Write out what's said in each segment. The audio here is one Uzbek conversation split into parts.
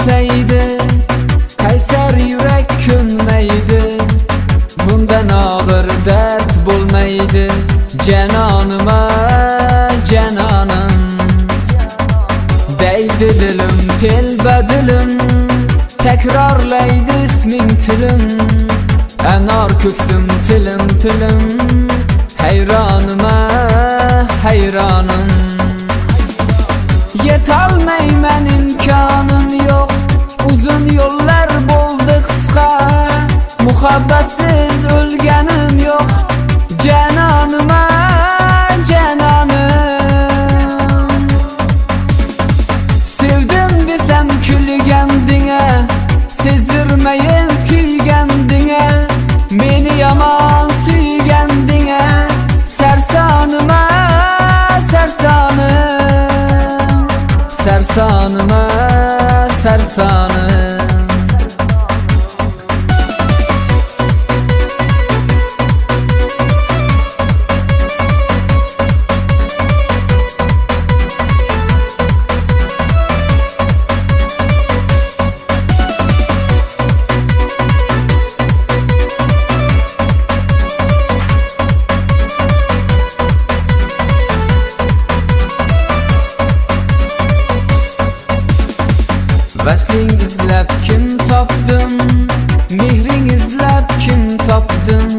gülseydi, qaysar yurak ko'nmaydi. Bundan og'ir dard bo'lmaydi. Canonima canonim deydi dilim, telba dilim, takrorlaydi isming tilim. Anor ko'ksim tilim tilim, hayronima hayronim. Yetolmayman, imkonim yo'q, uzun yo'llar bo'ldi qisqa. Muhabbatsiz o'lganim yo'q, canonima canonim. Sevdim desam kulgandinga, sezdirmayin kuygandinga. Meni yomon suygandinga, sarsonima sarsonim, sarsonima sarsonim. Vasling izlab kim topdim, mehring izlab kim topdim.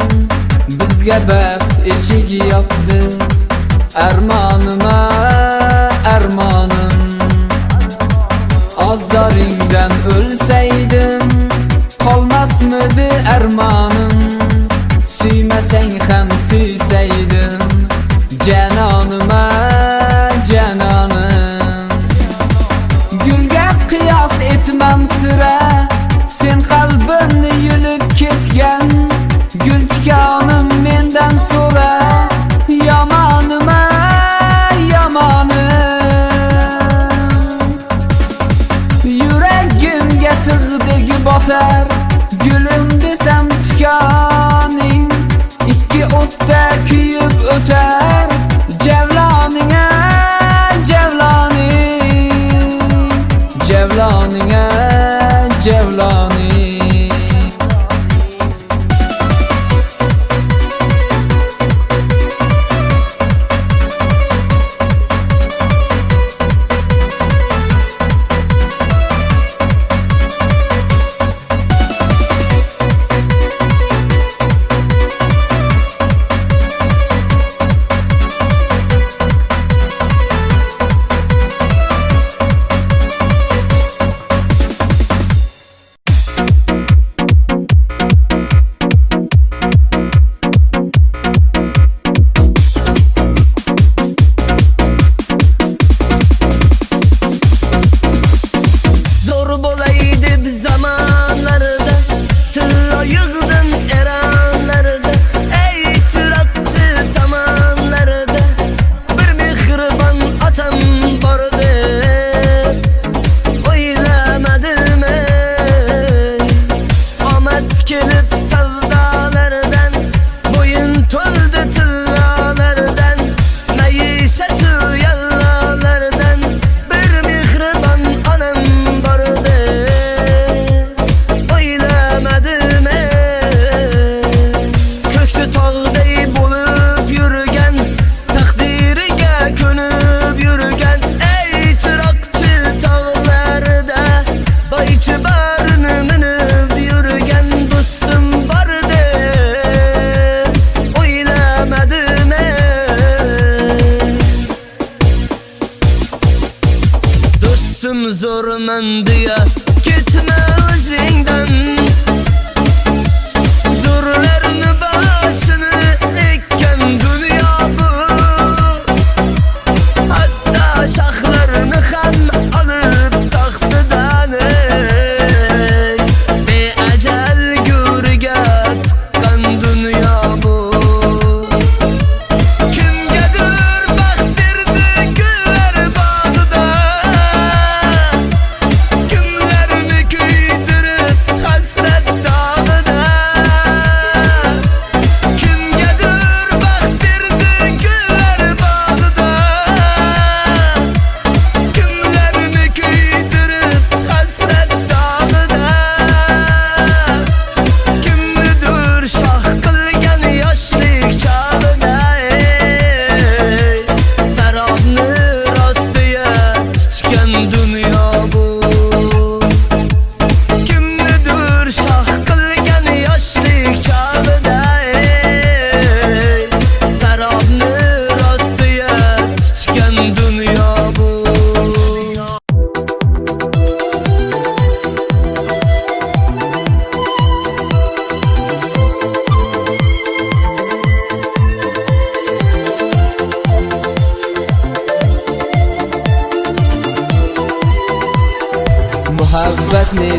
Bizga baxt eshigi yopdi, armonima armonim. Ozoringdan o'lsaydim, qolmasmidi armonim. Suymasang ham suysaydim, canonima canonim. Gulga qiyos etmam sira, sen qalbimni yulib ketgan. Gul tikonim mendan so'ra, yomonima yomonim. Yuragimga tig'dagi botar, gulim desam tikoning. Ikki o'tda kuyib o'tar, javloninga javloning, javloninga javloning.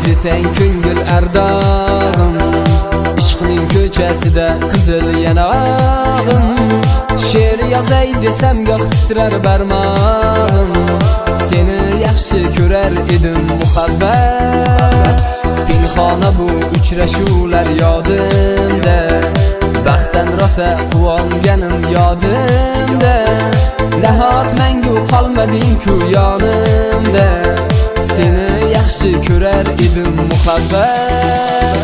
desang ko'ngil ardog'im, ishqning ko'chasida qizil yanog'im. She'r yozay desam goh titrar barmog'im, seni yaxshi ko'rar edim muhabbat. Pinxona bu uchrashuvlar yodimda, baxtdan rosa quvonganim yodimda. Nahot mangu qolmading-ku yonimda, seni yaxshi ko'rar edim muhabbat.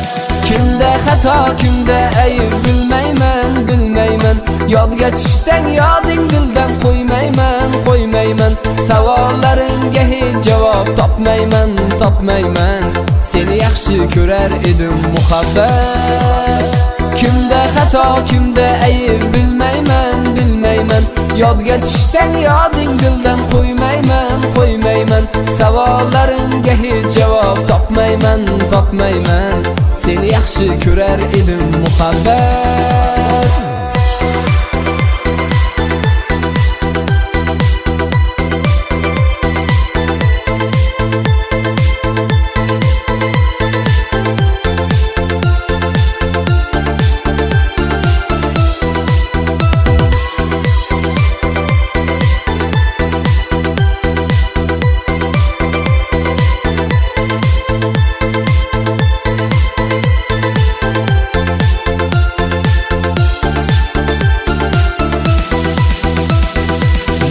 Kimda xato, kimda ayb bilmayman, bilmayman. Yodga tushsang yoding dildan qo'ymayman, qo'ymayman. Savollarimga hech javob topmayman, topmayman. Seni yaxshi ko'rar edim muhabbat. Kimda xato, kimda ayb bilmayman, bilmayman. Yodga tushsang yoding dildan qo'ymayman, qo'ymayman. Savollarimga hech javob topmayman, topmayman. Seni yaxshi ko'rar edim muhabbat.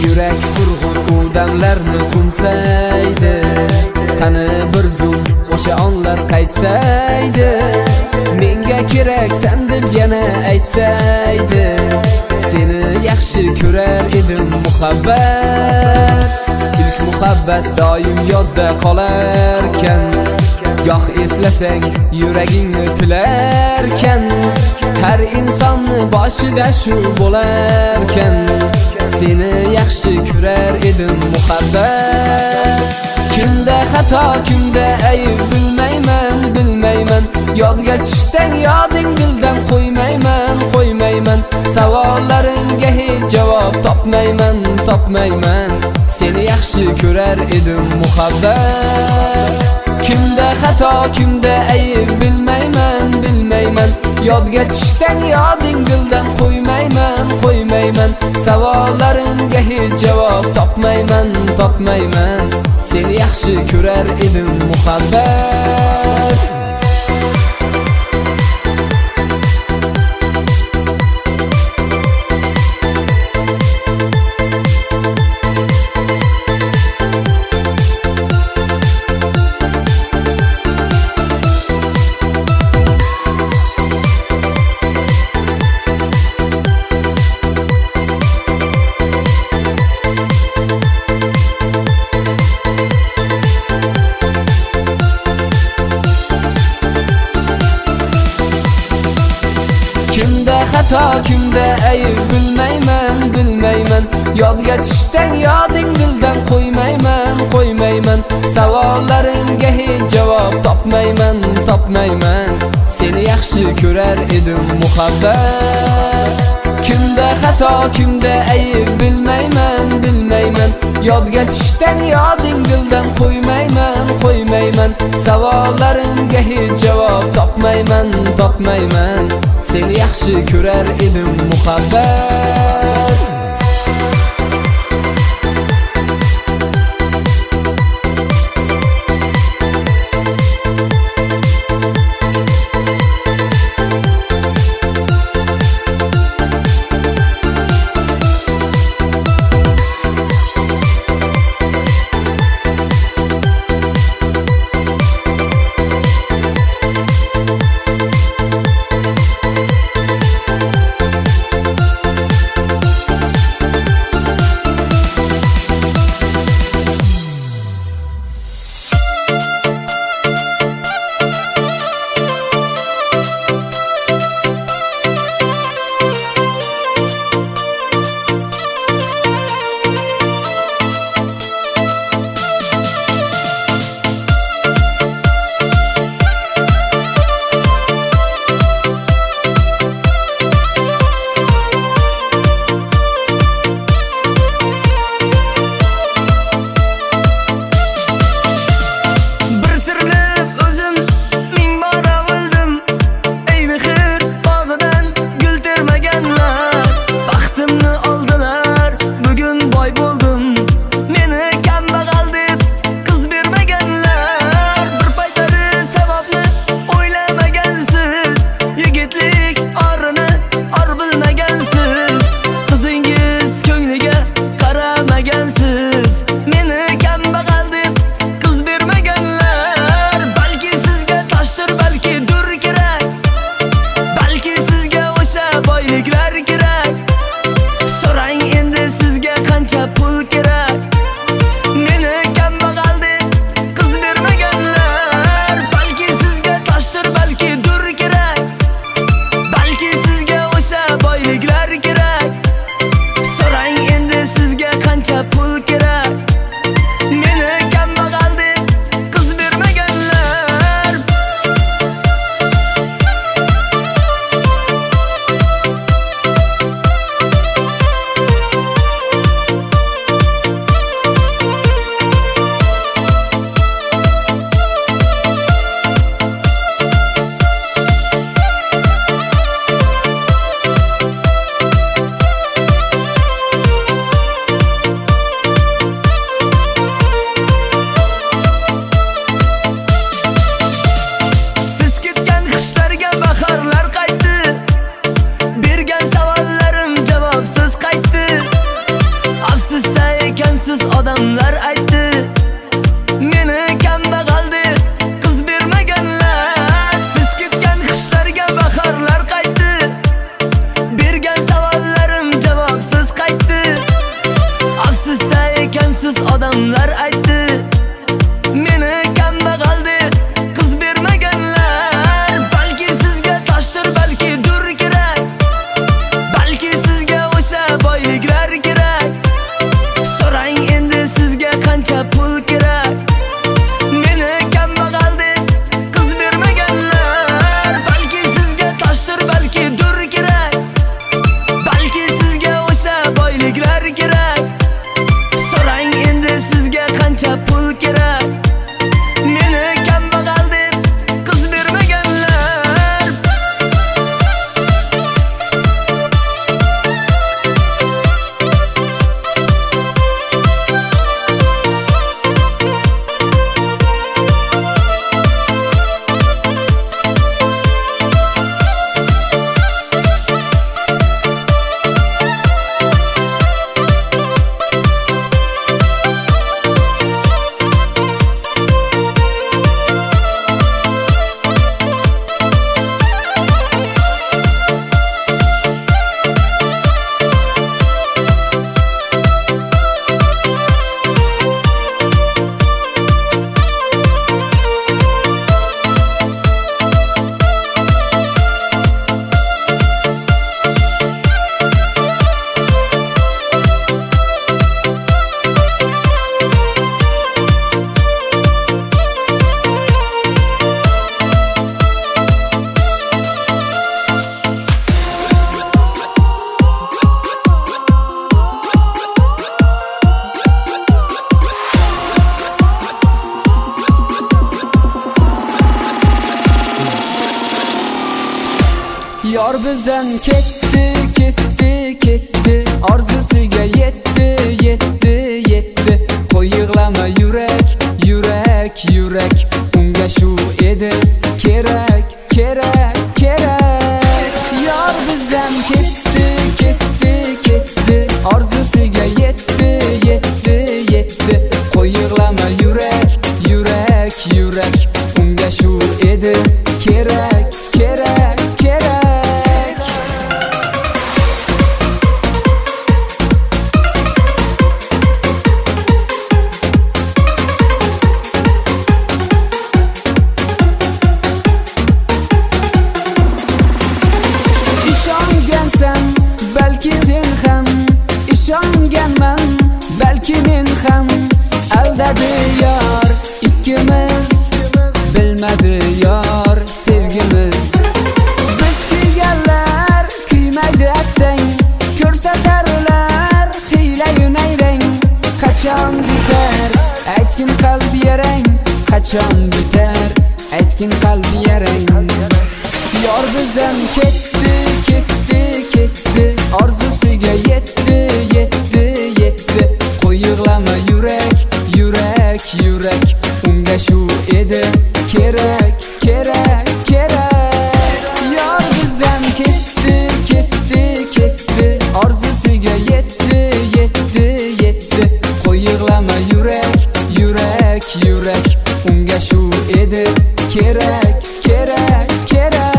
Yurak qurg'ur u damlarni qo'msaydi, qani bir zum o'sha onlar qaytsaydi. Menga keraksan deb yana aytsaydi, seni yaxshi ko'rar edim muhabbat. İlk muhabbat doim yodda qolarkan, goh eslasang yuragingni tilarkan. Har insonni boshida shu bo'larkan, seni yaxshi ko'rar edim muhabbat. Kimda xato, kimda ayb bilmayman, bilmayman. Yodga tushsang yoding dildan qo'ymayman, qo'ymayman. Savollarimga hech javob topmayman, topmayman. Seni yaxshi ko'rar edim muhabbat. Kimda xato, kimda ayb bilmayman, bilmayman. Yodga tushsang yoding dildan qo'ymayman, qo'ymayman. Savollarimga hech javob topmayman, topmayman. Seni yaxshi ko'rar edim muhabbat. Kimda xato, kimda ayb bilmayman, bilmayman. Yodga tushsang yoding dildan qo'ymayman, qo'ymayman. Savollarimga hech javob topmayman, topmayman. Seni yaxshi ko'rar edim muhabbat. Kimda xato, kimda ayb bilmayman, bilmayman. Yodga tushsang yoding dildan qo'ymayman, qo'ymayman. Savollarimga hech javob topmayman, topmayman. Seni yaxshi ko'rar edim muhabbat. Yor bizdan ketdi, ketdi, ketdi. Orzusiga yetdi, yetdi, yetdi. Qo'y yig'lama yurak, yurak, yurak. Unga shu edi kerak, kerak, kerak. Yor bizdan ketdi, ketdi, ketdi. Orzusiga yetdi, yetdi, yetdi. Qo'y yig'lama yurak, yurak, yurak. Unga shu edi kerak, kerak, kerak. Belki sen ham ishonganman, balki men ham aldadi yor. Ikkimiz bilmadi yor sevgimiz. Biz kuyganlar kuymaydi attang, ko'rsatarlar hiyla-yu nayrang. Qachon bitar aytgin qalbi yarang, qachon bitar aytgin qalbi yarang. Yor bizdan ketdi, ketdi, ketdi. Orzusiga yetdi, yetdi, yetdi. Qo'y yig'lama yurak, yurak, yurak. Unga shu edi kerak, kerak, kerak. Yor bizdan ketdi, ketdi, ketdi. Orzusiga yetdi, yetdi, yetdi. Qo'y yig'lama yurak, yurak, yurak. Unga shu edi kerak, kerak, kerak.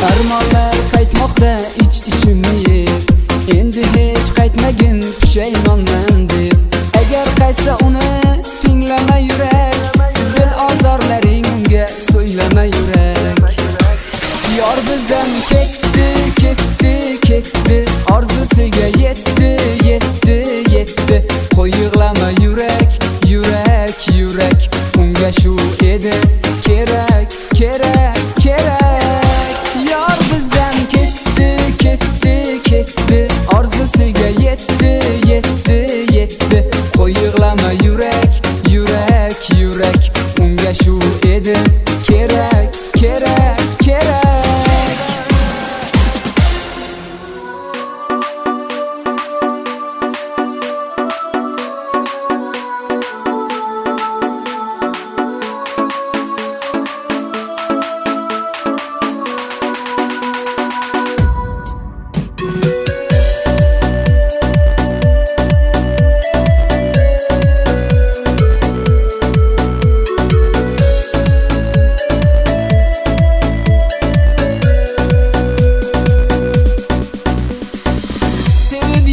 Armonlar qaytmoqda ich-ichimni yeb, endi hech qaytmagin pushaymonman deb. Agar qaytsa uni tinglama yurak, dil ozorlaring unga so'ylama yurak. Yor bizdan ketdi, ketdi, ketdi. Orzusiga yetdi, yetdi, yetdi. Qo'y yig'lama yurak, yurak, yurak. Unga shu edi kerak, kerak, kerak. Yor bizdan ketdi, ketdi, ketdi. Orzusiga yetdi, yetdi, yetdi. Qo'y yig'lama yurak, yurak, yurak. Unga shu edi kerak, kerak, kerak.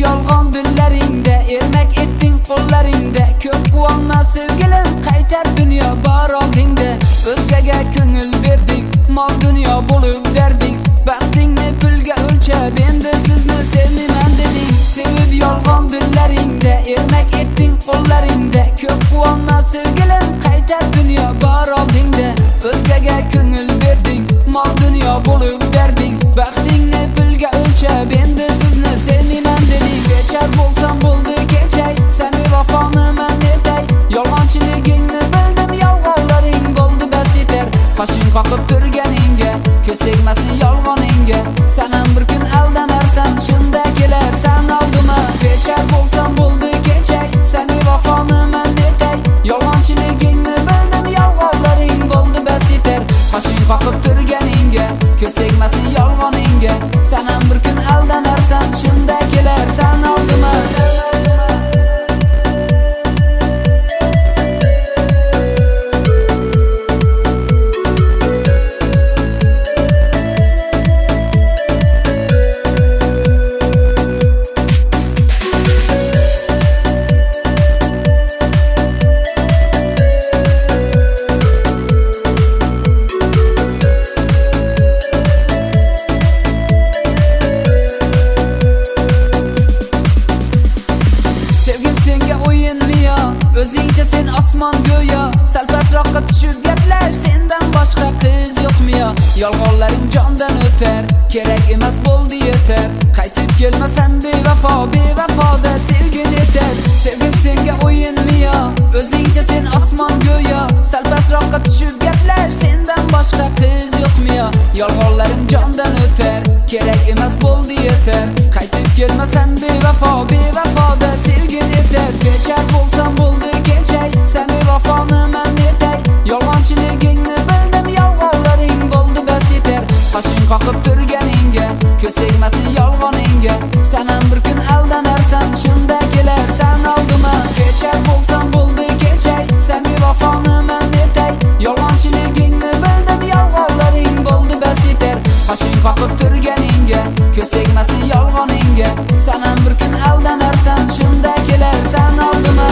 Yolg'on dillaringda ermak etding qo'llaringda. Ko'p quvonma sevgilim, qaytar dunyo bor oldingda. O'zgaga ko'ngil berding, mol dunyo bo'lib darding. Baxtingni pulga o'lchab endi sizni sevmayman deding. Sevib yolg'on dillaringda ermak etding qo'llaringda. Ko'p quvonma sevgilim, qaytar dunyo bor oldingda. O'zgaga ko'ngil berding, mol dunyo bo'lib darding. Baxtingni pulga o'lchab endi sizni sevmayman deding. Bechar bo'lsam bo'ldi kechay, seni vafoni man etay. Yolg'onchiligingni bildim, yolg'onlaring bo'ldi bas yetar. Qoshing qoqib turganingga, ko'z tegmasin yolg'oningga. Sen ham bir kun aldanarsan, shunda kelarsan oldima. Bechar bo'lsam bo'ldi kechay, seni vafoni man etay. Yolg'onchiligingni bildim, yolg'onlaring bo'ldi bas yetar. Qoshing qoqib turganingga, ko'z tegmasin yolg'oningga. Sen ham bir kun aldanarsan, shunda kelarsan oldima. O'zingcha sen osmon go'yo, sal pastroqqa tushib gaplar, sendan boshqa qiz yo'qmi yo? Yolg'onlaring jondan o'tar, kerak emas bo'ldi yeter. Qaytib kelmasam bevafo, bevafoda sevgin yeter. Sevgim senga o'yinmi yo, o'zingcha sen osmon go'yo. Sal pastroqqa tushib gaplar, sendan boshqa qiz yo'qmi yo. Yolg'onlaring jondan o'tar, kerak emas bo'ldi yeter. Qaytib kelmasam bevafo, bevafoda sevgin yeter. Kechar bo'lsam bo'ldi kechay, sen bevafoni men yetay. Yolg'onchiligingni bildim, yolg'onlaring bo'ldi bas yeter. Qoshing qoqib turganingga, ko'z tegmasin yolg'oningga. Sen ham bir kun aldanarsan, shunda kelarsan oldima. Kechar bo'lsam bo'ldi kechay, sen bevafoni men yetay. Yolg'onchiligingni bildim, yolg'onlaring bo'ldi bas yeter. Qoshing qoqib turganingga, ko'z tegmasin yolg'oningga. Sen ham bir kun aldanarsan, shunda kelarsan oldima.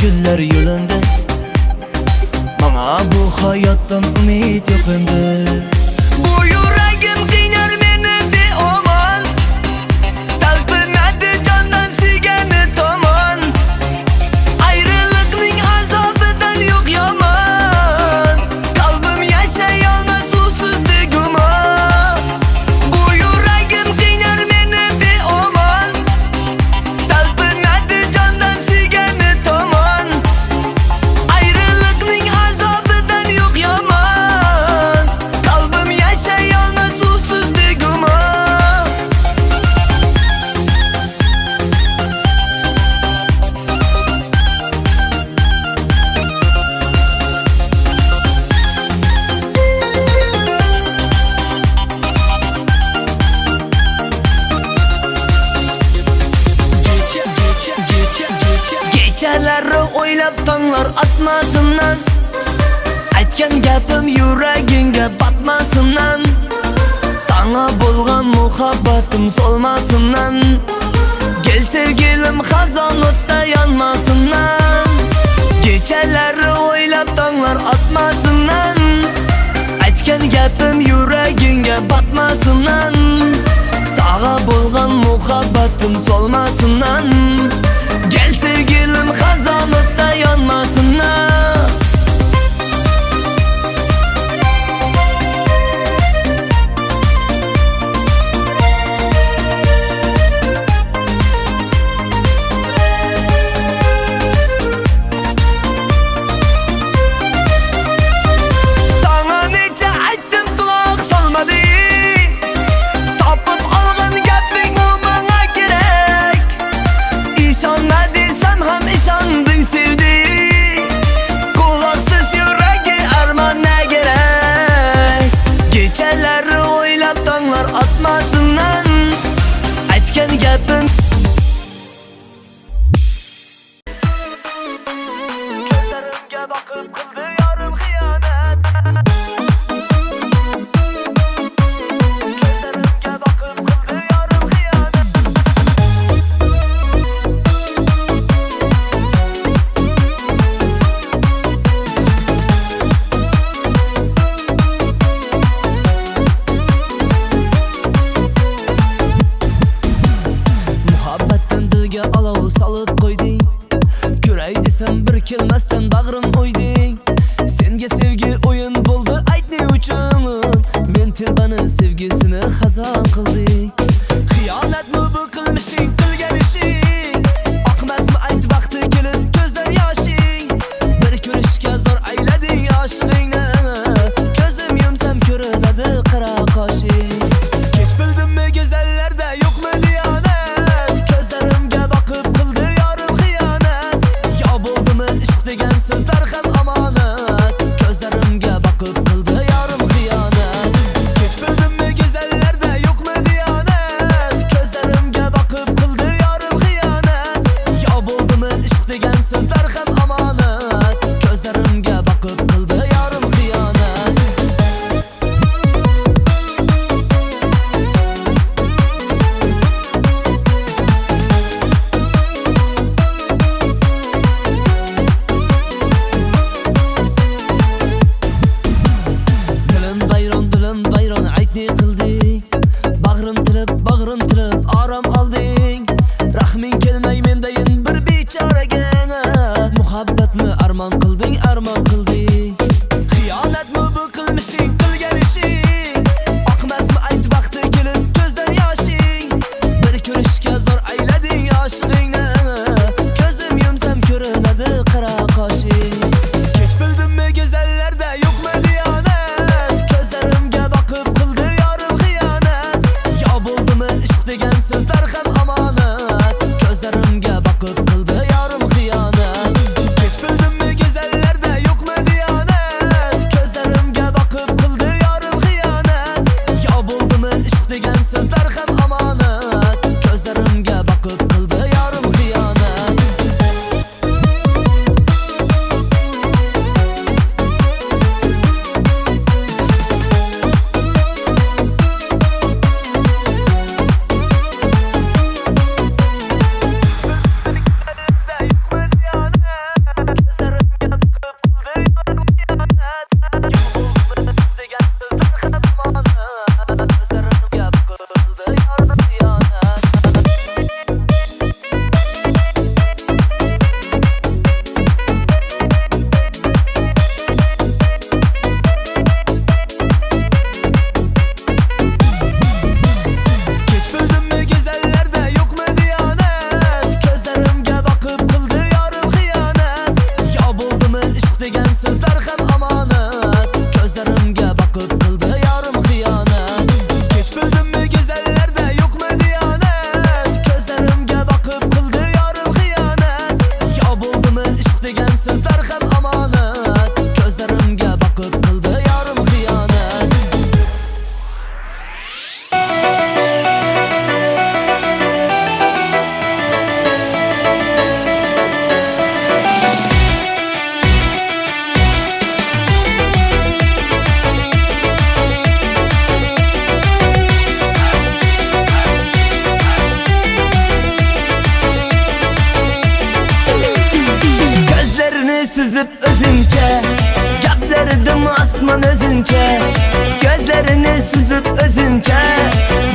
güller yolunda. Bana bu hayattan umid yok endi. Bu yüreğim kıynar beni bir aman, talpınadı candan süygeni taman. Ayrılıkның azabından yok yaman, kalbim yaşayamaz susuz bir güman. Bu yüreğim kıynar beni bir aman, talpınadı candan süygeni taman. Ayrılıkның azabından yok yaman, kalbim yaşayamaz susuz bir güman. Geceleri oylap tonglar atmasından, aytgan gapim yüreğinge batmasından, sana bo'lgan muhabbatim solmasından, gel sevgilim xazonotda yonmasından. Geceleri oylap tonglar atmasından, aytgan gapim yüreğinge batmasından, sana bo'lgan muhabbatim solmasından, gel sevgilim xazonotda yonmasından. Sana neçe aytdim quloq solmadi, topib olgan gaping u menga kerak. İşanma desem ham ishonding sevdi, quloqsiz yuragi armon ne gerek. Geceleri oylab tonglar atmasından, aytgan gapim gözlerimge bakıp qildi yarim xiyonat. Gözlerimge bakıp qildi yarim xiyonat. Muhabbatdan dilga olov solib qo'yding, ko'ray desam bir kelmasdan bag'rim o'yding. Senga sevgi o'yin bo'ldi, ayt ne uchun men telbani sevgisini xazon qildik. Xiyonatmi bu qilmishing, qilgan ishing, oqmasmi ayt vaqti kelib ko'zdan yoshing. Bir ko'rishga zor aylading oshig'ingni, ko'zim yumsam ko'rinadi qara qoshing. Kech bildimmi go'zallarda yo'qmi diyonat, ko'zlarimga boqib qildi yorim xiyonat. Yo bo'ldimi ishq degan so'zlar ham omonat, ko'zlarimga boqib qildi yorim xiyonat. Kech bildimmi go'zallarda yo'qmi diyonat. süzüp özünce, gaplardim osmon özünce. Gözlerini süzüp özünce,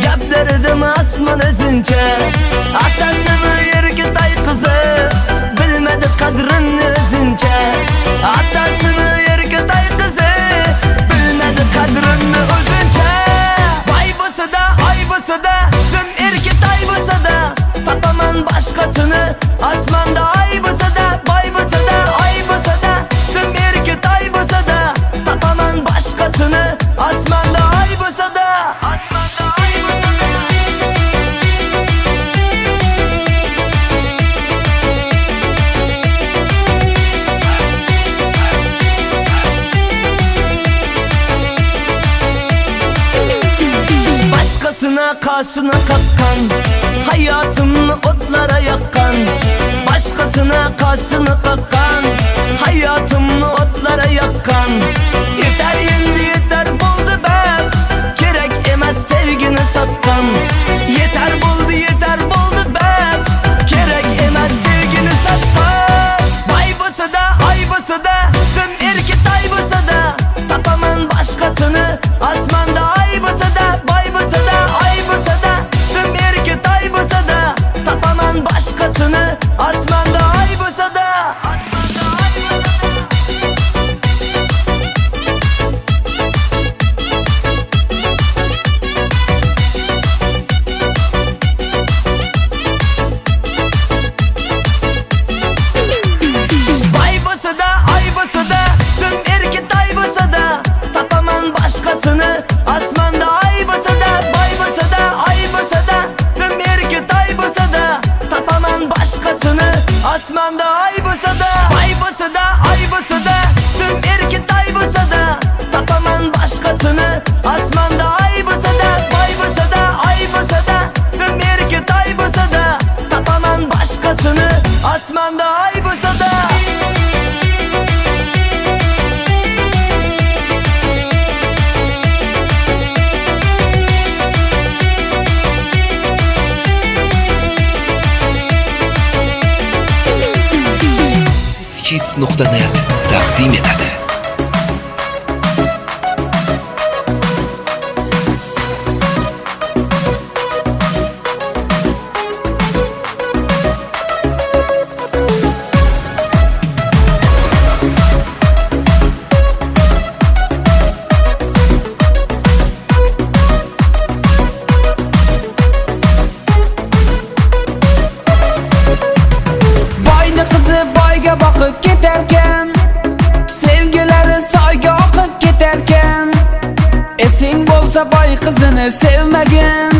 gaplardim osmon özünce. Atasını Erketay kızı bilmedi kadrini özünce. Atasını Erketay kızı bilmedi kadrini özünce. Vay bısı da ay bısı da tüm Erketay bısı da tapaman başkasını asmanda ay bısı da vay bısı da ay bısı da tüm Erketay bısı da tapaman başkasını asmanda ay bısı da asmanda ay bısı da. Başkasına karşına kalkan, hayatımı otlara yakan. Başkasına karşına kalkan, hayatımı otlara yakan. Yeter yendi yeter buldu bes, gerek emez sevgini satkan. Yeter buldu bes, gerek emez sevgini satkan. Vay bısı da ay bısı da tüm Erketay bısı da tapaman başkasını asmanda ay bısı da vay bısı da ay bısı da tüm Erketay bısı da tapaman başkasını asmanda ay bısı da. Vay bısı da ay bısı da tüm Erketay bısı da tapaman başkasını asmanda ay bısı da vay bısı da ay bısı da tüm Erketay bısı da tapaman başkasını asmanda ay bısı da. Vay bısı da ay bısı da tüm Erketay bısı da tapaman başkasını asmanda ay bısı da vay bısı da ay bısı da tüm Erketay bısı da tapaman başkasını asmanda ay bısı da. Hits.net taqdim etadi. Boyni qizi boyga boqib ketarkan, sevgilari soyga oqib ketarkan. Esing bo'lsa boy qizini sevmagin,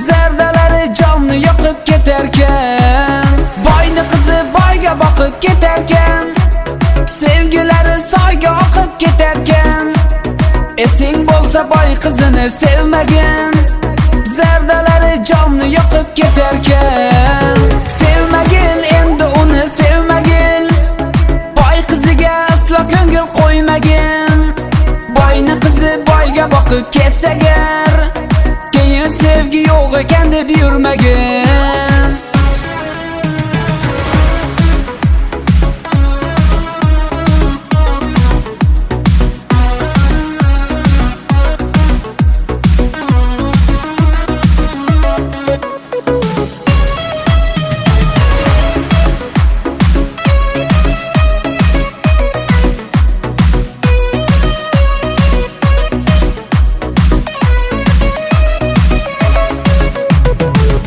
zardalari jonni yoqib ketarkan. Boyni qizi boyga boqib ketarkan, sevgilari soyga oqib ketarkan. Esing bo'lsa boy qizini sevmagin, zardalari jonni yoqib ketarkan. Sevmagin endi uni sevmagin, boy qiziga aslo ko'ngil qo'ymagin. Boyni qizi boyga boqib ketsa agar, keyin sevgi yo'q ekan deb yurmagin.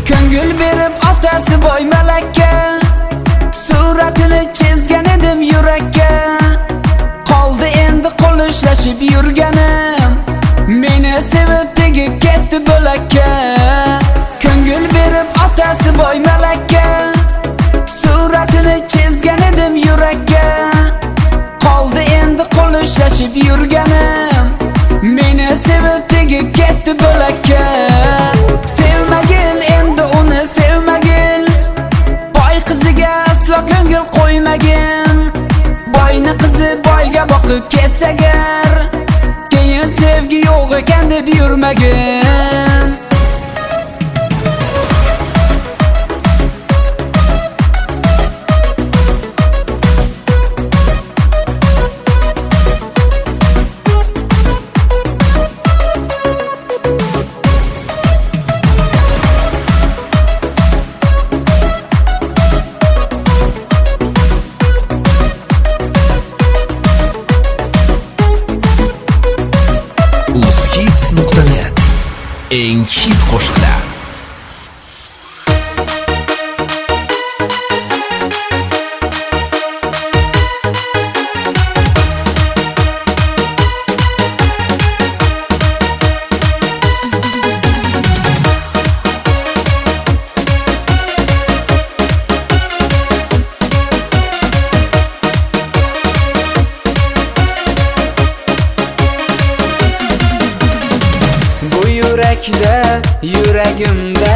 Ko'ngil berib otasi boy malakka, suratini chizgan edim yurakka. Qoldi endi qo'l ushlashib yurganim, meni sevib tegib ketdi bo'lakka. Ko'ngil berib otasi boy malakka, suratini chizgan edim yurakka. Qoldi endi qo'l ushlashib yurganim, meni sevib tegib ketdi bo'lakka. Sevmagin endi uni sevmagin, boy qiziga aslo ko'ngil qo'ymagin. Boyni qizi boyga boqib ketsa agar, keyin sevgi yo'q ekan deb yurmagin. eng hit qo'shiqlar. Yurakda, yuragimda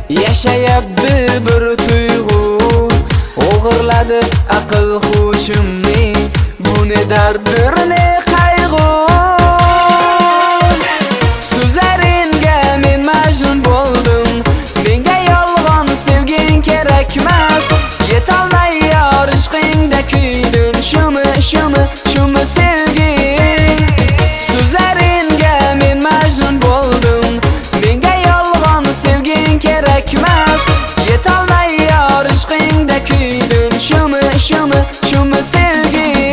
yashayapti bir tuyg'u, o'g'irladi aql hushimni, bu ne dardir ne qayg'u. So'zlaringga men majnun bo'ldim, menga yolg'on sevging kerakmas, yetolmay yor ishqingda kuydim, shumi sevging. So'zlaringga men majnun bo'ldim, menga yolg'on sevging kerakmas, yetolmay yor ishqingda kuydim, shumi sevging.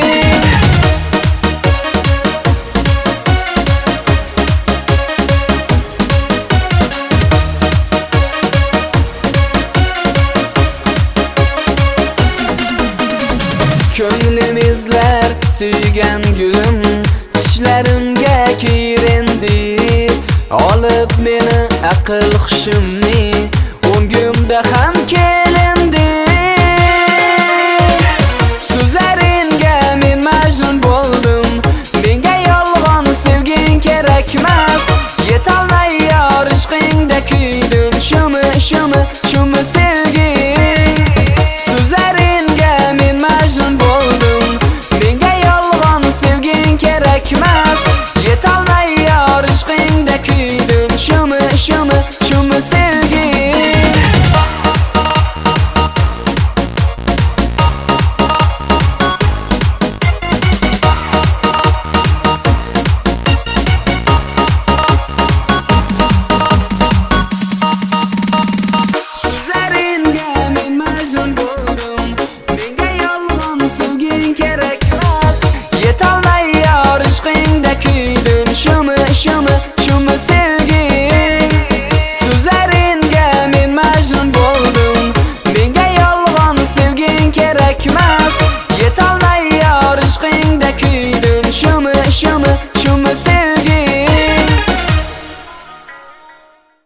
Ko'nglim izlar suygan gulim, tushlarimga kirendi, olib meni aql hushimni, o'ngimda ham